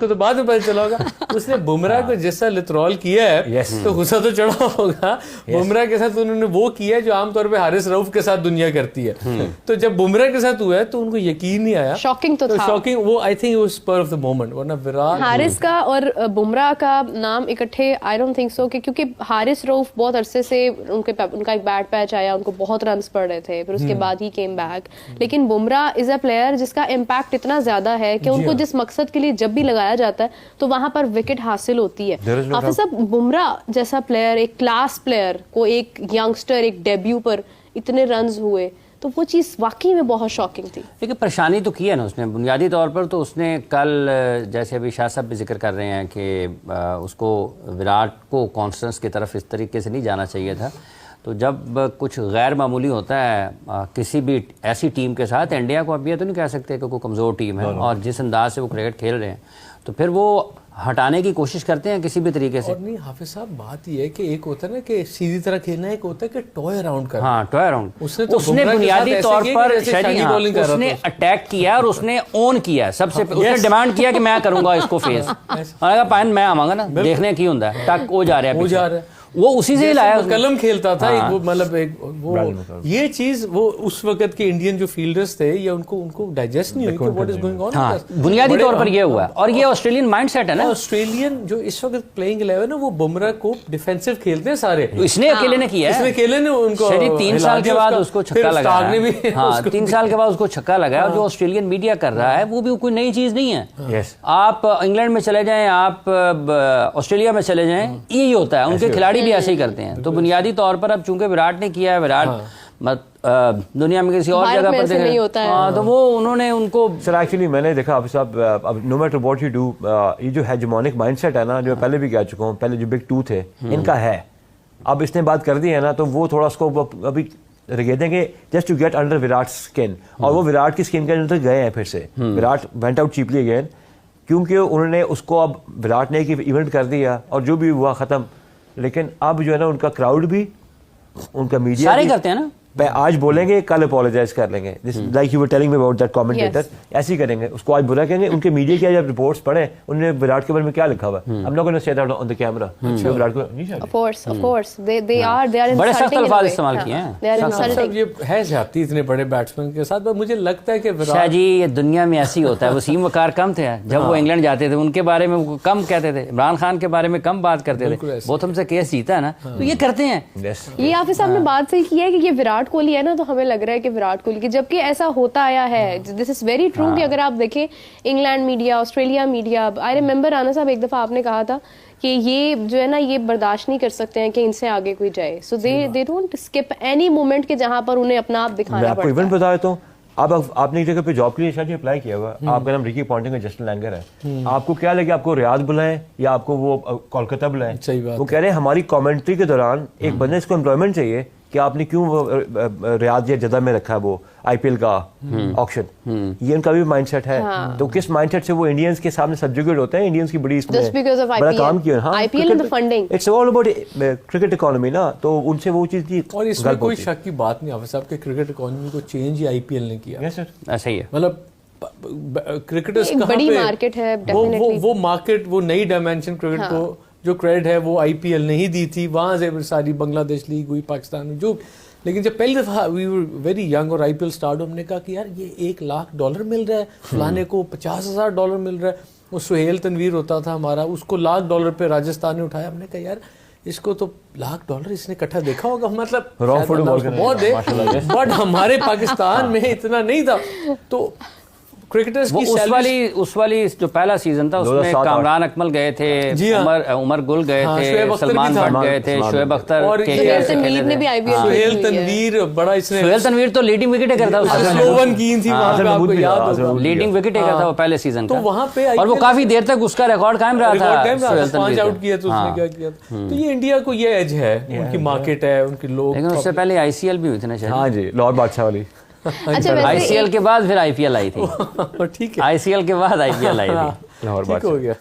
को तो बाद में पता चला होगा उसने बुमराह को जैसा लिथरॉल किया है तो गुस्सा तो चढ़ा होगा। बुमराह के साथ उन्होंने वो किया जो आमतौर पे हारिस रऊफ के साथ दुनिया करती है। तो जब बुमराह के साथ हुआ है तो उनको यकीन नहीं आया। शॉकिंग तो था। शॉकिंग वो आई थिंक वो स्पर ऑफ द मोमेंट। वरना विराट हारिस का और बुमराह का नाम इकट्ठे आई डोंट थिंक सो, क्योंकि हारिस रऊफ बहुत अरसे से उनका एक बैड पैच आया, उनको बहुत रन्स पड़ रहे थे, फिर उसके बाद ही केम बैक। लेकिन बुमराह इज अ प्लेयर जिसका इम्पैक्ट इतना ज्यादा है कि उनको जिस मकसद के लिए जब भी लगाया जाता है तो वहां पर विकेट हासिल होती है। हाफिज साहब, बुमराह जैसा प्लेयर, एक क्लास प्लेयर को एक यंगस्टर एक डेब्यू पर इतने रन्स हुए तो वो चीज़ वाकई में बहुत शॉकिंग थी। देखिए परेशानी तो की है ना उसने बुनियादी तौर पर। तो उसने कल जैसे अभी शाह साहब भी जिक्र कर रहे हैं कि उसको विराट को कॉन्स्टेंस की तरफ इस तरीके से नहीं जाना चाहिए था। तो जब कुछ गैर मामूली होता है किसी भी ऐसी टीम के साथ, इंडिया को अब ये तो नहीं कह सकते कि कोई कमज़ोर टीम है और जिस अंदाज से वो क्रिकेट खेल रहे हैं तो फिर वो हटाने की कोशिश करते हैं किसी भी तरीके से। और नहीं हाफिज साहब, बात ये है कि एक होता है ना कि सीधी तरह खेलना, एक होता है कि टॉय अराउंड करना। हाँ, टॉय अराउंड। उसने बुनियादी तौर पर उसने अटैक किया और उसने ओन किया सबसे। उसने डिमांड किया कि मैं करूंगा इसको फेस। पाइन मैं आवांगा ना देखने की होंगे टक वो जा रहा है वो उसी से ही लाया। कलम खेलता था एक वो, मतलब एक वो ये चीज वो उस वक्त के इंडियन जो फील्डर्स थे या उनको डाइजेस्ट नहीं हुई कि व्हाट इज गोइंग ऑन। हाँ, बुनियादी तौर पर ये हुआ और ये ऑस्ट्रेलियन माइंडसेट है ना। ऑस्ट्रेलियन जो इस वक्त प्लेइंग 11 है वो बुमराह को डिफेंसिव खेलते हैं सारे। इसने अकेले ने किया है। इसने अकेले ने उनको 3 साल के बाद उसको छक्का लगाया। हाँ, 3 साल के बाद उसको छक्का लगाया। और जो ऑस्ट्रेलियन मीडिया कर रहा है वो भी कोई नई चीज नहीं है। आप इंग्लैंड में चले जाएं, आप ऑस्ट्रेलिया में चले जाएं, यही होता है। उनके खिलाड़ी भी ऐसे ही करते हैं। तो बुनियादी तौर पर अब चूंकि विराट ने किया है, विराट दुनिया में किसी और जगह पर नहीं होता है। हाँ, तो वो उन्होंने उनको सर एक्चुअली मैंने देखा आप साहब, अब no matter what you do, ये जो हेजेमोनिक माइंडसेट है ना, जो पहले भी कह चुका हूँ, पहले जो बिग टू थे इनका है। अब इसने बात कर दी है ना तो वो थोड़ा उसको अभी रखे देंगे just to get under Virat skin. और वो विराट की स्किन के अंदर गए हैं फिर से। Virat went out cheaply again क्योंकि उन्होंने उसको, अब विराट ने एक इवेंट कर दिया और जो भी हुआ खत्म। लेकिन अब जो है ना उनका क्राउड भी, उनका मीडिया सारे करते हैं ना, आज बोलेंगे कल अपोलोजाइज कर लेंगे। Like you were telling me about that commentator, ऐसे ही करेंगे। उसको आज बुरा कहेंगे। उनके मीडिया की जब रिपोर्ट्स पढ़े उन्होंने विराट के बारे में क्या लिखा हुआ है, I'm not going to say that on the camera। Virat को नहीं चाहिए। Of course they are बड़े सख्त अल्फाज इस्तेमाल किए हैं। ये है ज्यादती इतने बड़े बैट्समैन के साथ। मुझे लगता है कि शाह जी ये दुनिया में ऐसी होता है। वसीम वकार कम थे जब वो इंग्लैंड जाते थे, उनके बारे में वो कम कहते थे, इमरान खान के बारे में कम बात करते थे। वो तुमसे केस जीता है ना तो ये करते हैं। ये हाफिज साहब ने बात सही की है कि ये विराट कोहली है ना, तो हमें लग रहा है कि विराट कोहली की, जबकि ऐसा होता आया है। दिस इज वेरी ट्रू कि अगर आप देखें England media, Australia media, I remember Rana साहब एक दफा आपने कहा था कि ये जो है ना ये बर्दाश्त नहीं कर सकते हैं कि इनसे आगे कोई जाए। So they don't skip any moment के जहां पर उन्हें अपना आप दिखाना पड़ता है। इवेंट बता देता हूँ। अब आपने एक जगह पे जॉब के लिए शायद अप्लाई किया हुआ, आपका नाम रिकी पॉन्टिंग है, जस्टिन लैंगर है। आपको क्या लगे, आपको रियाद बुलाएं या आपको वो कोलकाता बुलाएं? वो कह रहे हैं हमारी कमेंट्री के दौरान एक बंदे इसको एम्प्लॉयमेंट चाहिए कि आपने क्यों रियाद या जद्दा में रखा है वो आईपीएल का ऑक्शन। ये उनका भी माइंडसेट है। तो किस माइंडसेट से वो इंडियंस के सामने सब्जुगेट होते हैं, इंडियंस की बड़ी बड़ा काम किया। हाँ, it's all about cricket economy ना, तो उनसे वो चीज की। और इसमें कोई शक की बात नहीं हाफिज साहब के क्रिकेट इकोनॉमी को चेंज ही आईपीएल ने किया। ऐसा ही है। मतलब क्रिकेटर्स एक बड़ी मार्केट है, वो मार्केट, वो नई डायमेंशन क्रिकेट को जो क्रेडिट है वो आईपीएल ने ही दी थी। वहां से सारी बांग्लादेश लीग हुई, पाकिस्तान में जो। लेकिन जब पहली दफा वी वर वेरी यंग और आईपीएल स्टार्ट, हमने कहा कि यार ये $1 लाख मिल रहा है, फलाने को $50,000 मिल रहा है। वो सुहेल तनवीर होता था हमारा, उसको $1 लाख पे राजस्थान ने उठाया। हमने कहा यार इसको तो $1 लाख इसने इकट्ठा देखा होगा, मतलब बहुत है, बट हमारे पाकिस्तान में इतना नहीं था। तो क्रिकेटर्स की उस वाली जो पहला सीजन था उसमें कामरान अकमल गए थे, उमर गुल गए थे, सलमान भट्ट गए थे, शोएब अख्तर और सुहेल तनवीर तो लीडिंग विकेट करता लीडिंग विकेट करता वो पहले सीजन का वहां पे, और वो काफी देर तक उसका रिकॉर्ड कायम रहा था। 5 आउट किया तो उसने क्या किया। तो ये इंडिया को ये एज है, उनकी मार्केट है, उनके लोग। लेकिन उससे पहले आईसीएल भी हुई थी ना शायद। हाँ जी, लाहौर बादशाह वाली। अच्छा, आईसीएल के बाद फिर आईपीएल आई थी। ठीक है, आईसीएल के बाद आईपीएल आई थी। ठीक हो गया।